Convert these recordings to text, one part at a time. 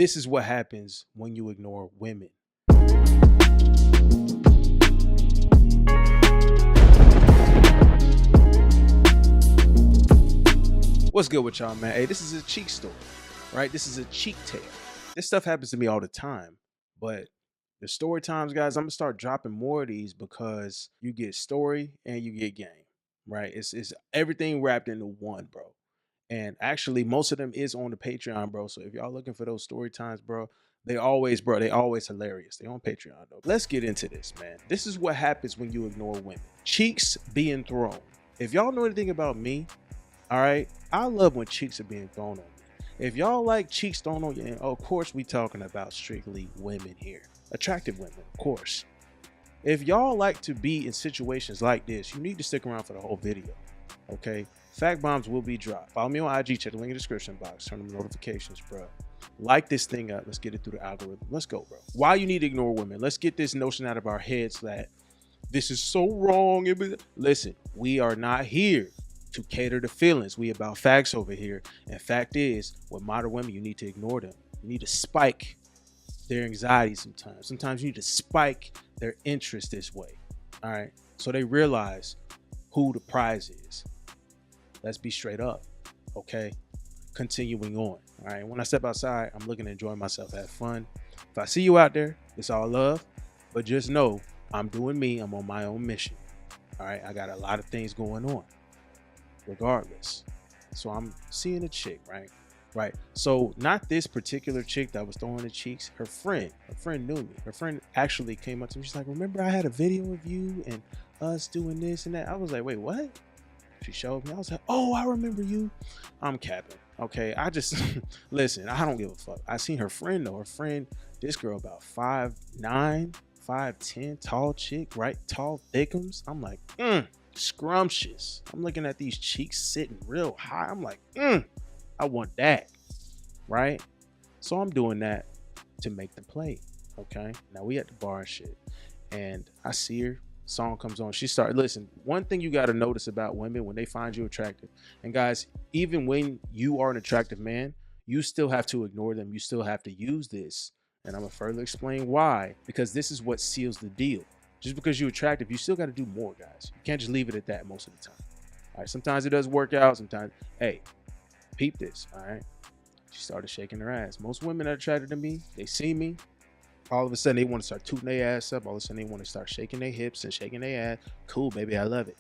This is what happens when you ignore women. What's good with y'all, man? Hey, this is a cheek story, right? This is a cheek tale. This stuff happens to me all the time, but the story times, guys, I'm gonna start dropping more of these because you get story and you get game, right? It's everything wrapped into one, bro. And actually, most of them is on the Patreon, bro. So if y'all looking for those story times, bro, they always hilarious. They on Patreon, though. Let's get into this, man. This is what happens when you ignore women. Cheeks being thrown. If y'all know anything about me, all right, I love when cheeks are being thrown on me. If y'all like cheeks thrown on you, and of course we talking about strictly women here. Attractive women, of course. If y'all like to be in situations like this, you need to stick around for the whole video, okay? Fact bombs will be dropped. Follow me on IG, check the link in the description box, turn on the notifications, bro. Like this thing up. Let's get it through the algorithm. Let's go, bro. Why you need to ignore women? Let's get this notion out of our heads that this is so wrong. Listen, we are not here to cater to feelings. We about facts over here. And fact is, with modern women, you need to ignore them. You need to spike their anxiety sometimes. Sometimes you need to spike their interest this way. All right. So they realize who the prize is. Let's be straight up. Okay. Continuing on. All right. When I step outside, I'm looking to enjoy myself, have fun. If I see you out there, it's all love. But just know I'm doing me. I'm on my own mission. All right. I got a lot of things going on. Regardless. So I'm seeing a chick, right? So not this particular chick that was throwing the cheeks, her friend knew me. Her friend actually came up to me. She's like, remember I had a video of you and us doing this and that? I was like, wait, what? She showed me. I was like, oh, I remember you. I'm capping. Okay. I just listen, I don't give a fuck. I seen her friend though. Her friend, this girl about 5'9", 5'10", tall chick, right? Tall thickums. I'm like, scrumptious. I'm looking at these cheeks sitting real high. I'm like, I want that, right? So I'm doing that to make the play. Okay. Now we at the bar and shit, and I see her. Song comes on. She started. Listen. One thing you got to notice about women when they find you attractive, and guys, even when you are an attractive man, you still have to ignore them. You still have to use this, and I'm gonna further explain why. Because this is what seals the deal. Just because you're attractive, you still got to do more, guys. You can't just leave it at that most of the time. All right. Sometimes it does work out. Sometimes, hey, peep this. All right. She started shaking her ass. Most women that are attracted to me, they see me. All of a sudden, they want to start tooting their ass up. All of a sudden, they want to start shaking their hips and shaking their ass. Cool, baby. I love it.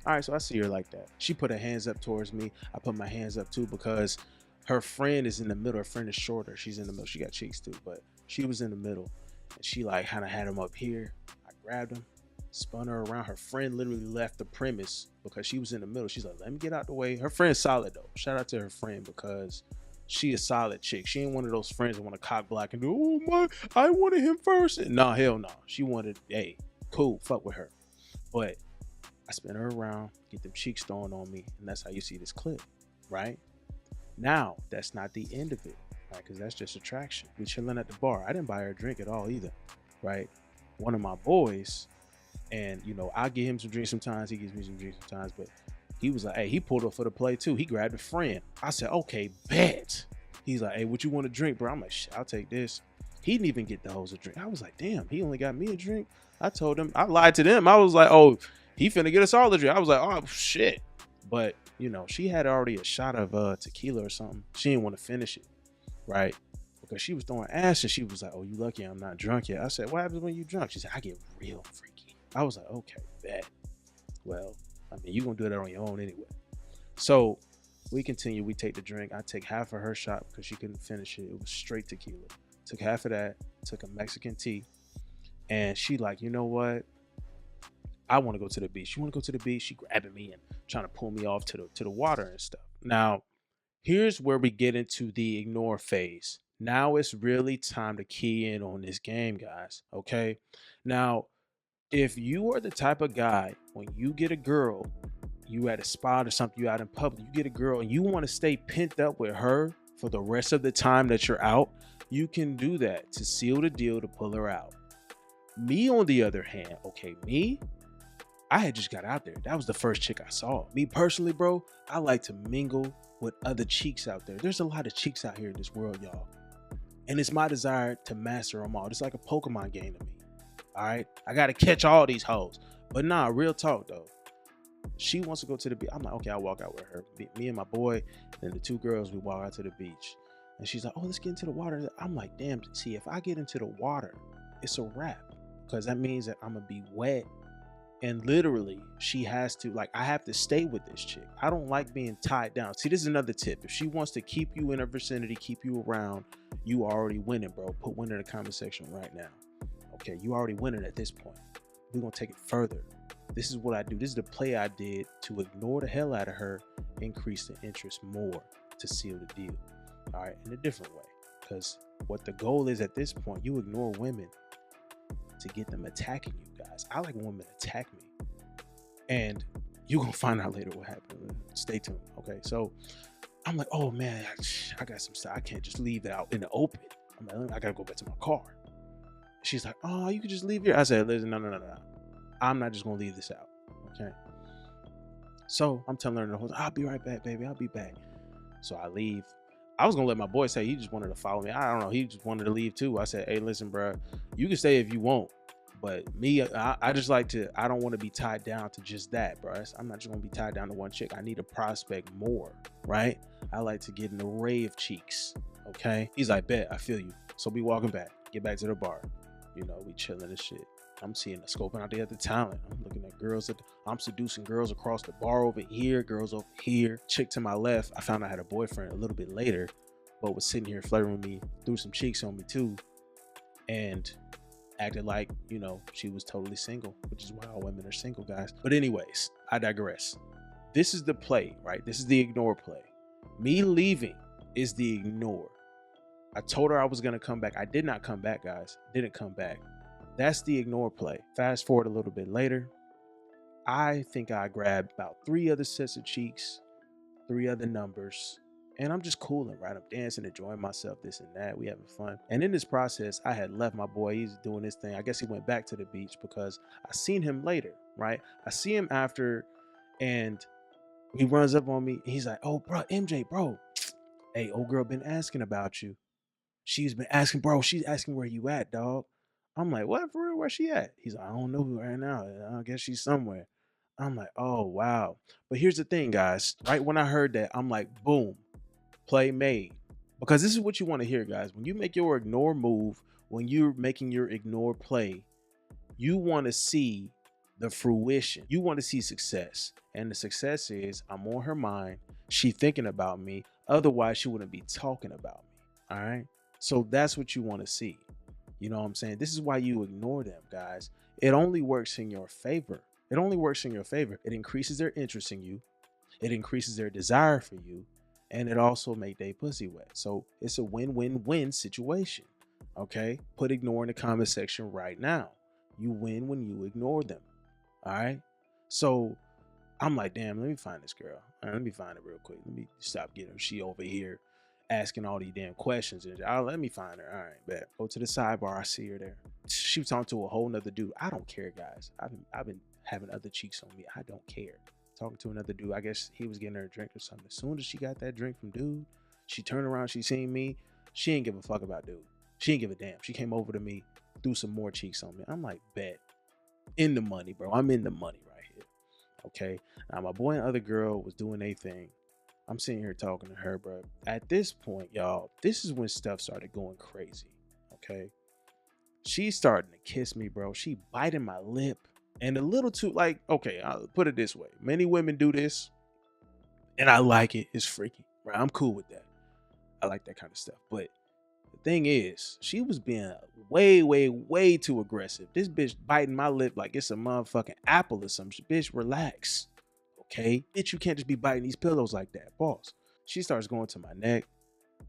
All right. So I see her like that. She put her hands up towards me. I put my hands up too because her friend is in the middle. Her friend is shorter. She's in the middle. She got cheeks too, but she was in the middle. And she like kind of had him up here. Grabbed him, spun her around. Her friend literally left the premise because she was in the middle. She's like, let me get out the way. Her friend's solid though. Shout out to her friend because she a solid chick. She ain't one of those friends that want to cock block and do, oh my, I wanted him first. Nah, hell no. She wanted, hey, cool, fuck with her. But I spin her around, get them cheeks thrown on me, and that's how you see this clip, right? Now, that's not the end of it, right? Because that's just attraction. We chilling at the bar. I didn't buy her a drink at all either, right? One of my boys, and you know, I give him some drinks sometimes, he gives me some drinks sometimes, but he was like, hey, he pulled up for the play too. He grabbed a friend. I said, okay, bet. He's like, hey, what you want to drink, bro? I'm like, shit, I'll take this. He didn't even get the hose a drink. I was like, damn, he only got me a drink. I told him, I lied to them. I was like, oh, he finna get us all a drink. I was like, oh shit. But you know, she had already a shot of tequila or something. She didn't want to finish it, right? Because she was throwing ass and she was like, oh, you lucky I'm not drunk yet. I said, what happens when you drunk? She said, I get real freaky. I was like, okay, bet. Well, I mean, you're going to do that on your own anyway. So we continue. We take the drink. I take half of her shot because she couldn't finish it. It was straight tequila. Took half of that, took a Mexican tea. And she like, you know what? I want to go to the beach. You want to go to the beach? She grabbing me and trying to pull me off to the water and stuff. Now, here's where we get into the ignore phase. Now it's really time to key in on this game, guys. Okay. Now, if you are the type of guy, when you get a girl, you at a spot or something, you out in public, you get a girl and you want to stay pent up with her for the rest of the time that you're out, you can do that to seal the deal to pull her out. Me, on the other hand, I had just got out there. That was the first chick I saw. Me personally, bro, I like to mingle with other cheeks out there. There's a lot of cheeks out here in this world, y'all. And it's my desire to master them all. It's like a Pokemon game to me. All right. I got to catch all these hoes. But nah, real talk though. She wants to go to the beach. I'm like, okay, I'll walk out with her. Me and my boy and the two girls, we walk out to the beach. And she's like, oh, let's get into the water. I'm like, damn, see, if I get into the water, it's a wrap. Because that means that I'm going to be wet. And literally, she has to, like, I have to stay with this chick. I don't like being tied down. See, this is another tip. If she wants to keep you in her vicinity, keep you around, you already winning, bro. Put win in the comment section right now. Okay, you already winning at this point. We're going to take it further. This is what I do. This is the play I did to ignore the hell out of her, increase the interest more to seal the deal. All right, in a different way. Because what the goal is at this point, you ignore women to get them attacking you guys. I like when women attack me. And you're going to find out later what happened. Stay tuned. Okay, so I'm like, oh man, I got some stuff. I can't just leave it out in the open. I'm like, I got to go back to my car. She's like, oh, you could just leave here. I said, listen, no. I'm not just gonna leave this out. Okay. So I'm telling her the whole time, I'll be right back, baby. I'll be back. So I leave. I was gonna let my boy say he just wanted to follow me. I don't know. He just wanted to leave too. I said, hey, listen, bro, you can stay if you want. But me, I just like to, I don't want to be tied down to just that, bro. I'm not just gonna be tied down to one chick. I need to prospect more, right? I like to get an array of cheeks. Okay. He's like, bet, I feel you. So we walking back, get back to the bar. You know, we chilling and shit. I'm seeing the scoping out there at the talent. I'm looking at girls I'm seducing girls across the bar over here, girls over here. Chick to my left, I found I had a boyfriend a little bit later, but was sitting here flirting with me, threw some cheeks on me too, and acted like, you know, she was totally single, which is why all women are single, guys. But anyways, I digress. This is the play, right? This is the ignore play. Me leaving is the ignore. I told her I was gonna come back. I did not come back, guys. Didn't come back. That's the ignore play. Fast forward a little bit later. I think I grabbed about 3 other sets of cheeks, 3 other numbers, and I'm just cooling, right? I'm dancing, enjoying myself, this and that. We having fun. And in this process, I had left my boy. He's doing his thing. I guess he went back to the beach because I seen him later, right? I see him after, and he runs up on me. He's like, oh, bro, MJ, bro. Hey, old girl been asking about you. She's been asking, bro. She's asking where you at, dog. I'm like, what, for real? Where she at? He's like, I don't know right now. I guess she's somewhere. I'm like, oh, wow. But here's the thing, guys. Right when I heard that, I'm like, boom, play made. Because this is what you want to hear, guys. When you make your ignore move, when you're making your ignore play, you want to see the fruition. You want to see success. And the success is I'm on her mind. She thinking about me. Otherwise, she wouldn't be talking about me. All right. So that's what you want to see. You know what I'm saying? This is why you ignore them, guys. It only works in your favor. It only works in your favor. It increases their interest in you. It increases their desire for you. And it also make their pussy wet. So it's a win-win-win situation. Okay? Put ignore in the comment section right now. You win when you ignore them. All right? So I'm like, damn, let me find this girl. All right, let me find it real quick. Let me stop getting her. She over here asking all these damn questions. And let me find her. All right, bet. Go to the sidebar. I see her there. She was talking to a whole nother dude. I don't care, guys. I've been having other cheeks on me. I don't care. Talking to another dude. I guess he was getting her a drink or something. As soon as she got that drink from dude, she turned around. She seen me. She ain't give a fuck about dude. She ain't give a damn. She came over to me, threw some more cheeks on me. I'm like, bet. In the money, bro. I'm in the money right here. Okay. Now my boy and other girl was doing their thing. I'm sitting here talking to her, bro. At this point, y'all, this is when stuff started going crazy. Okay. She's starting to kiss me, bro. She biting my lip. And a little too, like, okay, I'll put it this way. Many women do this. And I like it. It's freaky. Right? I'm cool with that. I like that kind of stuff. But the thing is, she was being way too aggressive. This bitch biting my lip like it's a motherfucking apple or some shit. Bitch, relax. Okay? Bitch, you can't just be biting these pillows like that. Boss. She starts going to my neck.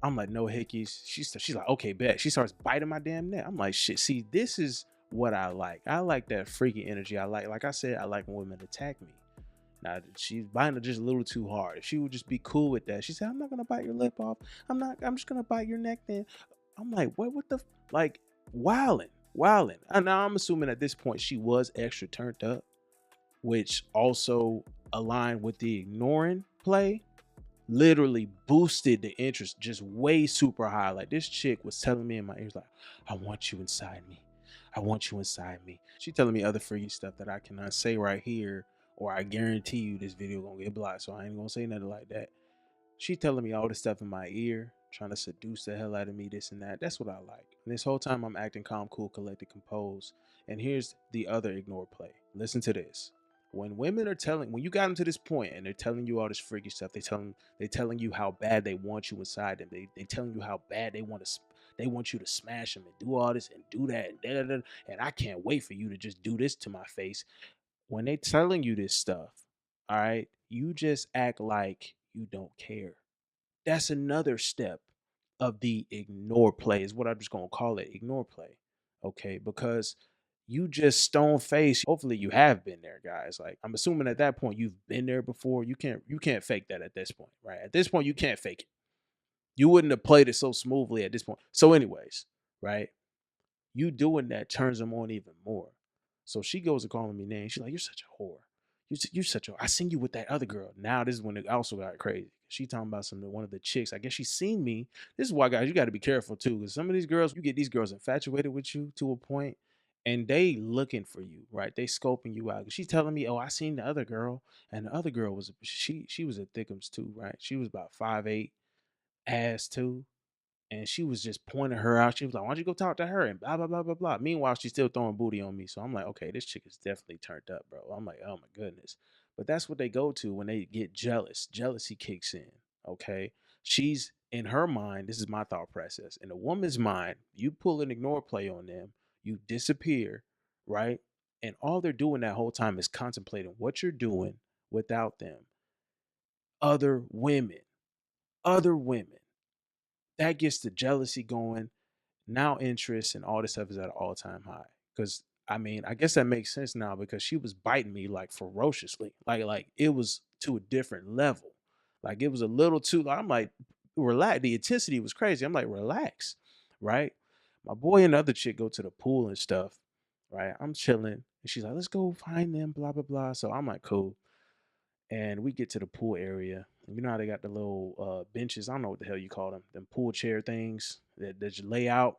I'm like, no hickeys. She's like, okay, bet. She starts biting my damn neck. I'm like, shit. See, this is what I like. I like that freaky energy. I like I said, I like when women attack me. Now, she's biting it just a little too hard. If she would just be cool with that. She said, I'm not going to bite your lip off. I'm just going to bite your neck then. I'm like, what the, like, wilding. And now I'm assuming at this point she was extra turned up, which also aligned with the ignoring play. literally boosted the interest just way super high. Like this chick was telling me in my ears, like, I want you inside me. I want you inside me. She telling me other freaky stuff that I cannot say right here, or I guarantee you this video gonna get blocked. So I ain't gonna say nothing like that. She telling me all this stuff in my ear, trying to seduce the hell out of me, this and that. That's what I like. And this whole time I'm acting calm, cool, collected, composed. And here's the other ignore play. Listen to this. When women are telling, when you got them to this point and they're telling you all this freaky stuff, they telling you how bad they want you inside them. They telling you how bad they want you to smash them and do all this and do that and da, da, da, and I can't wait for you to just do this to my face. When they telling you this stuff, all right, you just act like you don't care. That's another step of the ignore play, is what I'm just gonna call it, ignore play. Okay, because you just stone face. Hopefully you have been there, guys. Like I'm assuming at that point you've been there before. You can't fake that at this point, right? At this point, you can't fake it. You wouldn't have played it so smoothly at this point. So, anyways, right? You doing that turns them on even more. So she goes to calling me names. She's like, "You're such a whore. You're such a. I seen you with that other girl." Now this is when it also got crazy. She talking about one of the chicks. I guess she seen me. This is why, guys, you got to be careful too, because some of these girls, you get these girls infatuated with you to a point, and they looking for you, right? They scoping you out. She's telling me, "Oh, I seen the other girl, and the other girl was she was a thickums too, right? She was about 5'8", ass too." And she was just pointing her out. She was like, "Why don't you go talk to her?" And blah, blah, blah, blah, blah. Meanwhile, she's still throwing booty on me. So I'm like, okay, this chick is definitely turned up, bro. I'm like, oh my goodness. But that's what they go to when they get jealous. Jealousy kicks in. Okay. She's in her mind. This is my thought process. In a woman's mind, you pull an ignore play on them, you disappear, right? And all they're doing that whole time is contemplating what you're doing without them. Other women, that gets the jealousy going. Now interest and all this stuff is at an all-time high. Because I mean, I guess that makes sense now, because she was biting me like ferociously. Like it was to a different level. Like it was a little too, I'm like, relax. The intensity was crazy. I'm like, relax. Right. My boy and the other chick go to the pool and stuff. Right. I'm chilling. And she's like, let's go find them, blah, blah, blah. So I'm like, cool. And we get to the pool area. You know how they got the little benches. I don't know what the hell you call them pool chair things that you lay out.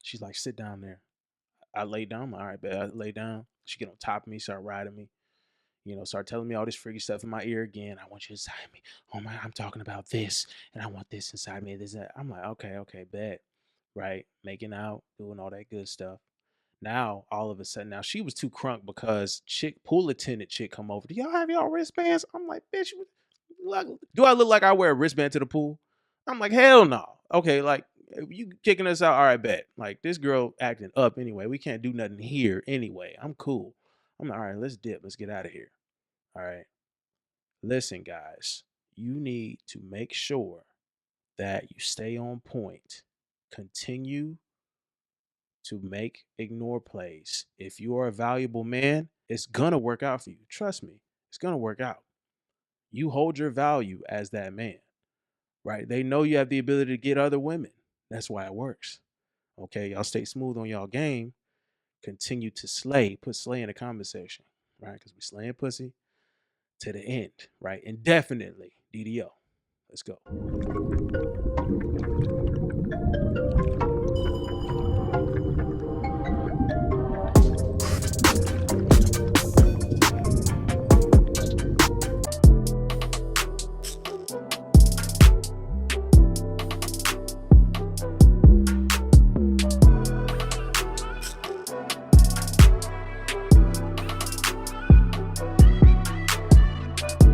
She's like, sit down there. I lay down. I'm like, all right, but I lay down. She get on top of me, start riding me, start telling me all this freaky stuff in my ear again. I want you inside me. Oh my, I'm talking about this, and I want this inside me. This, that. I'm like, okay, bet. Right, making out, doing all that good stuff. Now, all of a sudden, now she was too crunk because pool attendant chick come over. Do y'all have y'all wristbands? I'm like, bitch, do I look like I wear a wristband to the pool? I'm like, hell no. Okay, like you kicking us out. All right, bet. Like this girl acting up anyway. We can't do nothing here anyway. I'm cool. I'm like, all right, let's dip. Let's get out of here. All right. Listen, guys, you need to make sure that you stay on point. Continue to make ignore plays. If you are a valuable man, it's gonna work out for you. Trust me, it's gonna work out. You hold your value as that man, right? They know you have the ability to get other women. That's why it works. Okay, y'all stay smooth on y'all game. Continue to slay. Put slay in the comment section, right? Because we slaying pussy to the end, right? Indefinitely. DDO. Let's go.